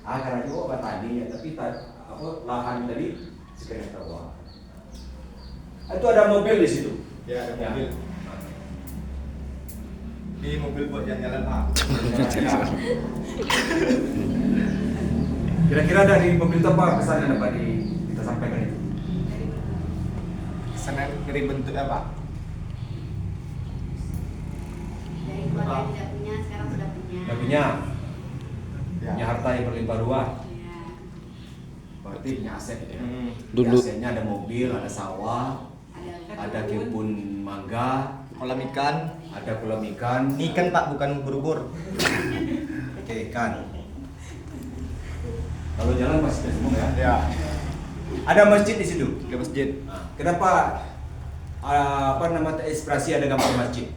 karena itu tani ya, tapi lahan tadi sekitar terowak. Itu ada mobil di situ. Ya, ada mobil. Ini mobil buat jalan-jalan Pak. Kira-kira dari mobil itu apa pesan yang dapat kita sampaikan itu? Pesanan dari bentuknya Pak. Dari keluarga yang tidak punya, sekarang sudah punya. Sudah punya. Ya. Punya harta yang berlimpah ruah. Ya. Berarti punya aset ya. Dulu. Asetnya ada mobil, ada sawah, ada kebun mangga, Kolam ikan. ada kolam ikan. Ini ikan Pak, bukan ubur-ubur. Oke, ikan. Kalau jalan masih ada semua ya. Ya. Ada masjid di situ. Ada masjid. Nah, kenapa inspirasi ada gambar masjid?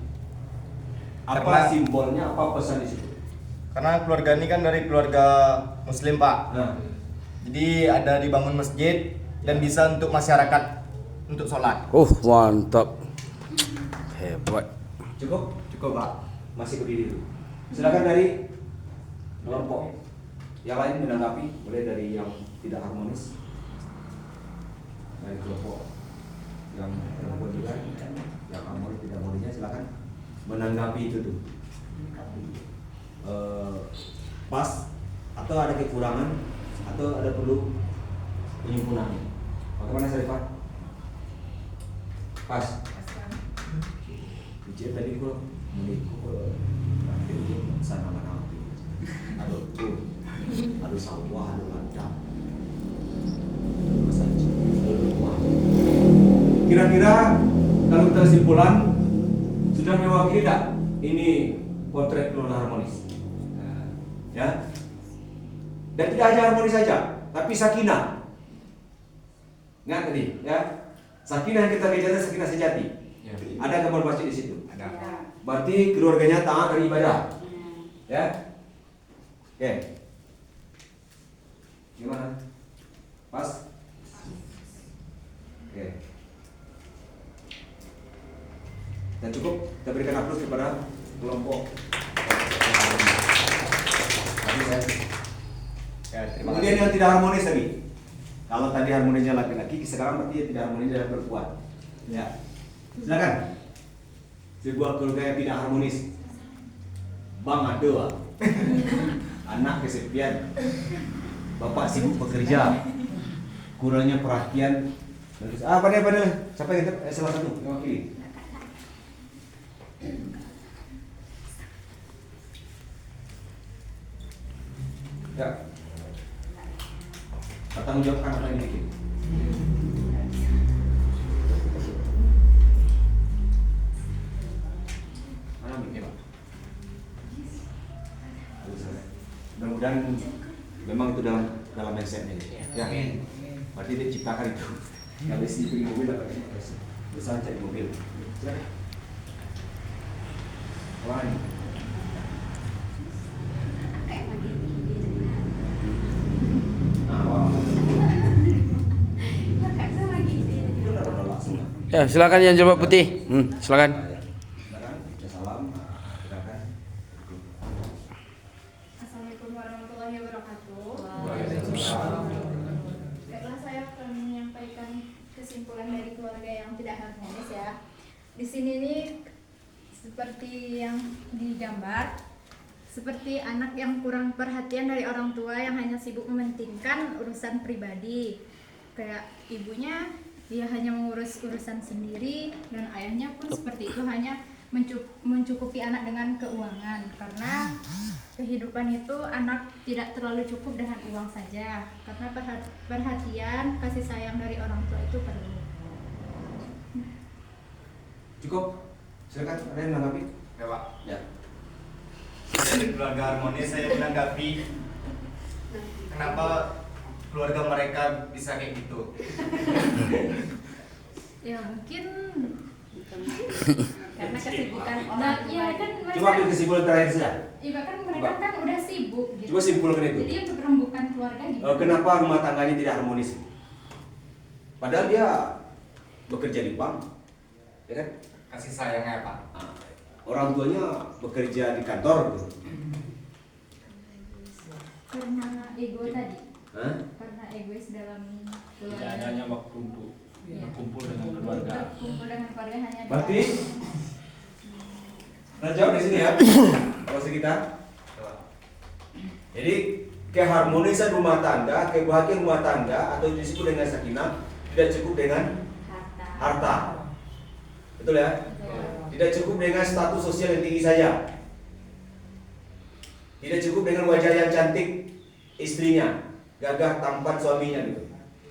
Apa Karena- simbolnya? Apa pesan di situ? Karena keluarga ini kan dari keluarga Muslim Pak. Nah, Jadi ada dibangun masjid dan bisa untuk masyarakat untuk sholat. Mantap. Hebat. cukup? Cukup Pak. Masih berdiri dulu. Silakan dari kelompok yang lain menanggapi, boleh dari yang tidak harmonis, dari kelompok yang juga, yang harmonis tidak harmonisnya silakan menanggapi itu tuh. Pas atau ada kekurangan atau ada perlu penyempurnaan. Bagaimana Sarifat? Pas. Ujian tadi kok menikuk sana mana aduh tuh aduh sawah aduh ladang kira-kira kalau kita kesimpulan sudah mewakili tidak ini potret keluarga harmonis ya, dan tidak hanya harmonis saja tapi sakinah. Ingat tadi ya, sakinah yang kita kejar sakinah sejati. Ada gambar masjid di situ. Ada. Berarti keluarganya taat dari ibadah. Ya. Oke. Gimana? Pas? Oke. Dan cukup kita berikan aplaus kepada kelompok. Ya, terima Kemudian kasih. yang tidak harmonis tadi. Kalau tadi harmonisnya laki-laki, sekarang berarti yang tidak harmonis adalah perempuan. Ya. Silakan. Sebuah keluarga yang tidak harmonis. Bang ada. Anak kesepian. Bapak sibuk bekerja. Kurangnya perhatian. Pada. Siapa yang salah satu yang wakili? Ya. Bertanggung jawabkan apa yang bikin. Mana mikir Pak? Mudah-mudahan memang itu dalam mindsetnya. Ya. Berarti dia ciptakan itu. Habis dibeli mobil apa? Berusaha cari mobil. Silakan. Orang ini. Ya, silakan yang jilbab putih. Silakan. Salam. Silakan. Assalamualaikum warahmatullahi wabarakatuh. Waalaikumsalam. Baiklah, saya akan menyampaikan kesimpulan dari keluarga yang tidak harmonis ya. Di sini nih seperti yang digambar, seperti anak yang kurang perhatian dari orang tua yang hanya sibuk mementingkan urusan pribadi. Kayak ibunya dia hanya mengurus urusan sendiri dan ayahnya pun seperti itu, hanya mencukupi anak dengan keuangan, karena kehidupan itu anak tidak terlalu cukup dengan uang saja, karena perhatian kasih sayang dari orang tua itu perlu. Cukup. Silakan ada yang menanggapi? Ya Pak. Ya. Dari keluarga harmonis saya menanggapi kenapa keluarga mereka bisa kayak gitu. Ya mungkin Karena kesibukan nah, orang ya kan Coba mereka, ambil kesimpulan terakhir saja. ya kan mereka kan udah sibuk gitu. Coba simpulkan itu. Jadi untuk rembukan keluarga gitu. Kenapa rumah tangganya tidak harmonis? Padahal dia bekerja di bank, ya kan? Kasih sayangnya Pak. Orang tuanya bekerja di kantor gitu. Karena ego tadi. Hah? Karena egois dalam Tidak keluarga. adanya waktu untuk Iya. berkumpul dengan keluarga. Berkumpul dengan keluarga hanya di Berarti nah jawab di sini ya. Kalau kita. Jadi keharmonisan rumah tangga, kebahagiaan rumah tangga atau disebut dengan sakinah tidak cukup dengan harta. Betul ya? Tidak cukup dengan status sosial yang tinggi saja. Tidak cukup dengan wajah yang cantik istrinya, gagah tampan suaminya gitu.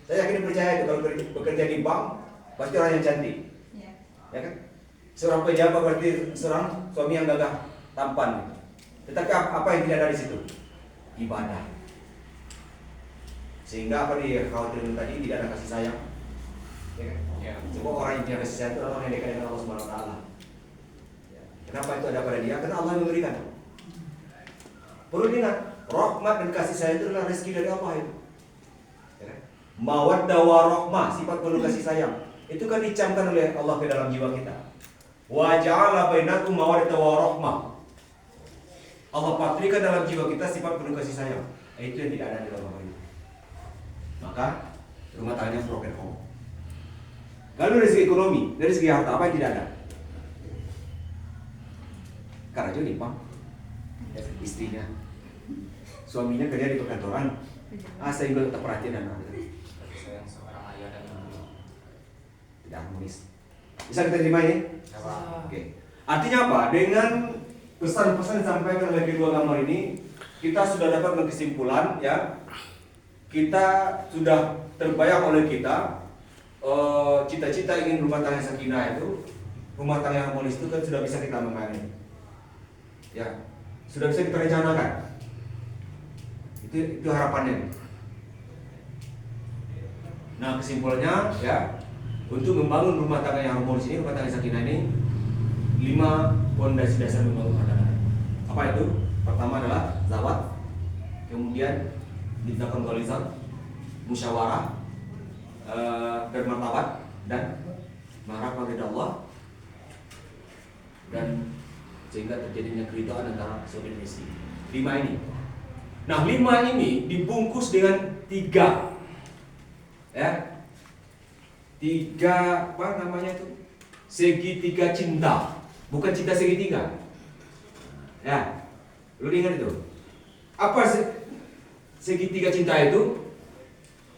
Saya yakin percaya itu kalau bekerja di bank pasti orang yang cantik. Ya. Ya kan? Seorang pejabat berarti seorang suami yang gagah tampan gitu. Tetapi apa yang tidak ada di situ? Ibadah. Sehingga apa dikhawatirkan tadi tidak ada kasih sayang. Ya kan? Ya. Semua orang yang punya kasih sayang itu orang yang dekat dengan Allah Subhanahu wa taala. Ya. Kenapa itu ada pada dia? Karena Allah yang memberikan. Perlu diingat, rahmat dan kasih sayang itu adalah rezeki dari Allah itu. Ya kan? Mawaddah warahmah, sifat penuh kasih sayang. Itu kan dicamkan oleh Allah ke dalam jiwa kita. Wa ja'ala bainakum mawaddah warahmah. Allah patrikan dalam jiwa kita sifat penuh kasih sayang. Itu yang tidak ada di dalam Allah itu. Maka rumah tangganya broken home. Kalau dari segi ekonomi, dari segi harta apa yang tidak ada? Karena juga nimpang istrinya, suaminya kerja di perkantoran, sehingga tetap perhatian dan Kasih sayang seorang ayah dan ibu. tidak harmonis. Bisa kita terima ini? Apa? Oke. Artinya apa? Dengan pesan-pesan yang disampaikan oleh kedua gambar ini, kita sudah dapat kesimpulan ya. Kita sudah terbayang oleh kita cita-cita ingin rumah tangga sakinah itu, rumah tangga yang harmonis itu kan sudah bisa kita memahami. Ya, sudah bisa kita rencanakan. Itu harapannya. Nah, kesimpulannya ya, untuk membangun rumah tangga yang harmonis ini, rumah tangga sakinah ini 5 pondasi dasar membangun rumah tangga. Apa itu? Pertama adalah zawat, kemudian dilakukan golisan, musyawarah, bermartabat dan mengharapkan ridha Allah, dan sehingga terjadinya keridhaan antara suami dan istri. 5 ini. Nah, 5 ini dibungkus dengan 3, ya, 3 apa namanya itu? Segitiga cinta, bukan cinta segitiga. Ya, lu ingat itu? Apa segitiga cinta itu?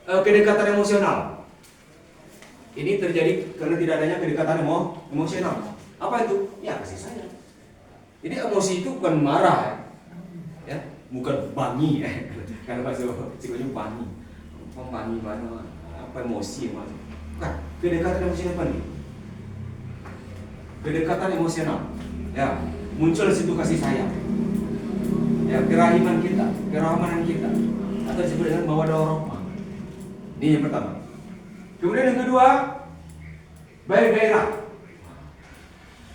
Kedekatan emosional. Ini terjadi karena tidak adanya kedekatan emosional. Apa itu? Ya, kasih sayang. Jadi emosi itu bukan marah, ya, bukan bangi, karena bahasa psikologi bangi, mana apa emosi mas? Bukan, kedekatan emosional apa nih? Kedekatan emosional, ya, muncul di situ kasih sayang, ya, kerahiman kita, kerahmanan kita, atau disebut dengan mawaddah warahmah. Ini yang pertama. Kemudian yang kedua, baik gairah.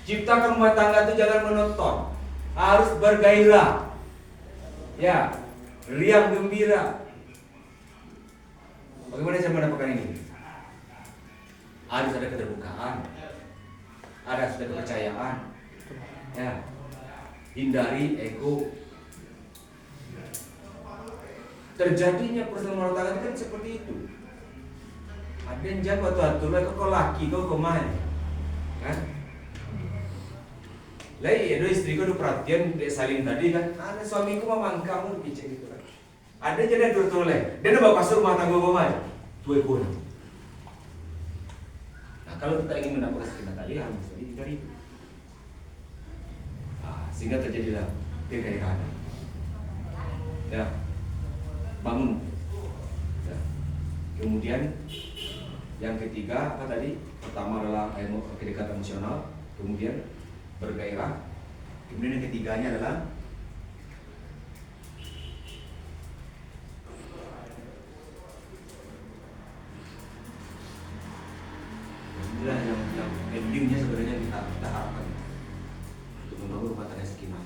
Ciptakan rumah tangga itu jangan monoton, harus bergairah, ya, riang gembira. Bagaimana saya mendapatkan ini? Harus ada keterbukaan, ada kepercayaan, ya, hindari ego. Terjadinya persoalan rumah tangga kan seperti itu. Ada yang jago atur kau laki kau main, kan? Lah iya, istri kau perhatian saling tadi kan, ada suamiku mamang kamu bicara gitu kan. Ada jadi turun-turun dia bawa kasur rumah tangga kau main, tuh pun. Nah, kalau kita ingin mendapatkan sakinah tadi harus dari itu. Sehingga terjadilah kegairahan. Ya, bangun. Ya. Kemudian yang ketiga apa tadi? Pertama adalah kedekatan emosional, kemudian bergairah. Kemudian yang ketiganya adalah inilah yang endingnya sebenarnya kita harapkan untuk membangun rumah tangga sakinah.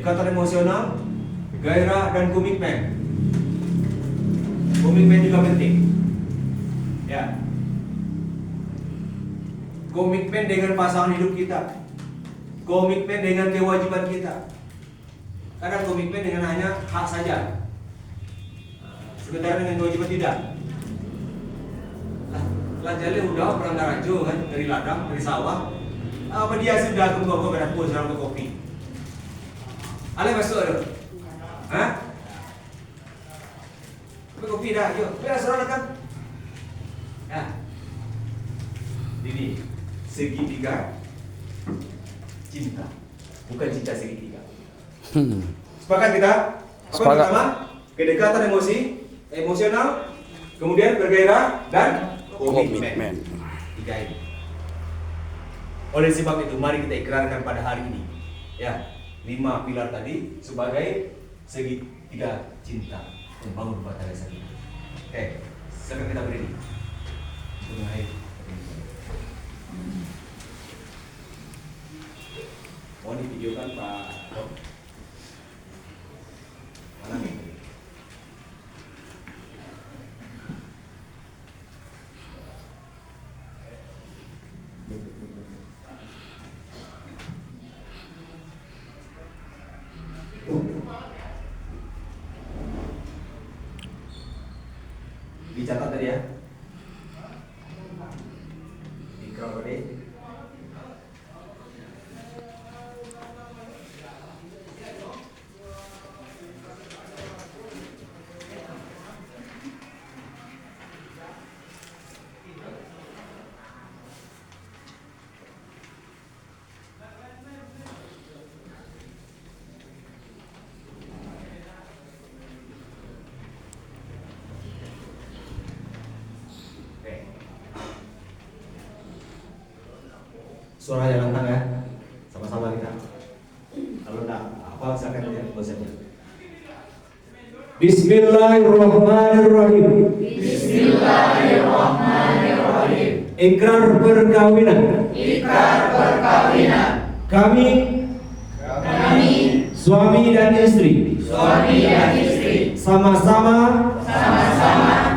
ikatan emosional, gairah, dan komitmen. Komitmen juga penting. Ya. Komitmen dengan pasangan hidup kita. Komitmen dengan kewajiban kita. Kadang komitmen dengan hanya hak saja. Sementara dengan kewajiban tidak. Lah jadi udah perangkat rajo kan dari ladang, dari sawah. Apa dia sudah tunggu ke dapur sedang kopi. Ale masuk ada. Hah? Kopi dah, yuk. Biar serah kan. Ya. Ini segitiga cinta, bukan cinta segitiga. Sepakat kita? Apa Sepakat. yang pertama? Kedekatan emosional, kemudian bergairah dan komitmen. Tiga ini. Oleh sebab itu, mari kita ikrarkan pada hari ini, ya, 5 pilar tadi sebagai segitiga cinta membangun rumah tangga kita. Oke, sekarang kita berdiri. Mengenai mau divideokan Pak Dok? Mana nih? Dicatat tadi ya. Ikrar tadi. Suaranya lantang ya, sama-sama kita. Kalau enggak, apa silakan ya bosannya. Bismillahirrahmanirrahim. Bismillahirrahmanirrahim. Ikrar perkawinan. Ikrar perkawinan. Kami suami dan istri sama-sama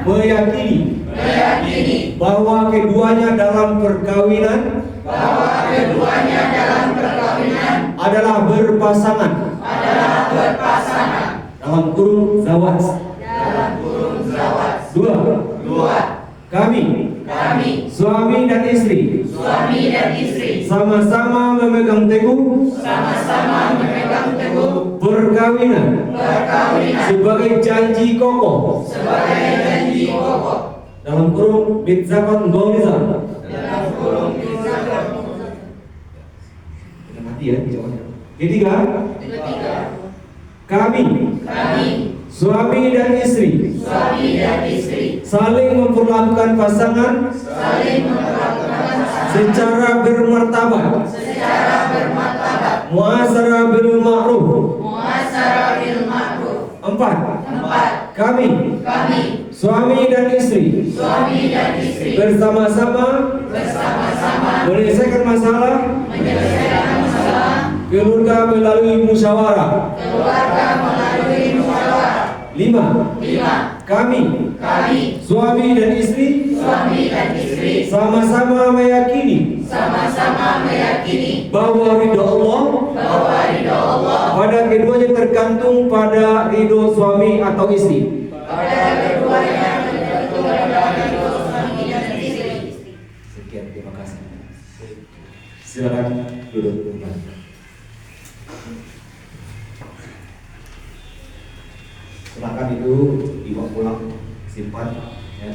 meyakini bahwa keduanya dalam perkawinan adalah berpasangan dalam kurung zawaj. Dua, kami suami dan istri sama-sama memegang teguh perkawinan sebagai janji kokoh dalam kurung bitzakon goliza. Kita mati ya jawabannya. Ketiga, kami suami dan istri saling memperlakukan pasangan secara bermartabat, muasyarah bil ma'ruf. Empat, kami suami dan istri bersama-sama menyelesaikan masalah keluarga melalui musyawarah. Lima, kami suami dan istri sama-sama meyakini bahwa ridho Allah pada keduanya tergantung pada ridho suami atau istri. Sekian, terima kasih. Silakan duduk. Silakan itu dibawa pulang, simpan, ya.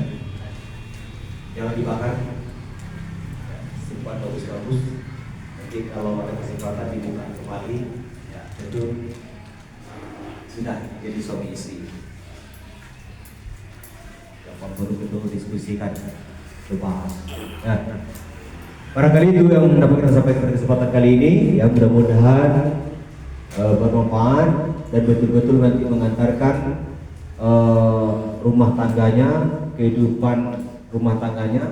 Jangan dibakar, simpan bagus-bagus. Nanti kalau ada kesempatan dibuka kembali, ya, itu sudah jadi suami istri. Yang perlu diskusikan, dibahas. Nah, barangkali itu yang dapat kita sampaikan pada kesempatan kali ini. Ya, mudah-mudahan bermanfaat dan betul-betul nanti mengantarkan rumah tangganya, kehidupan rumah tangganya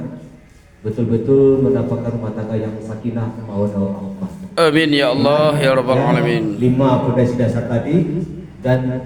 betul-betul mendapatkan rumah tangga yang sakinah mawaddah warahmah. Amin ya Allah ya rabbal alamin. 5 fondasi dasar tadi dan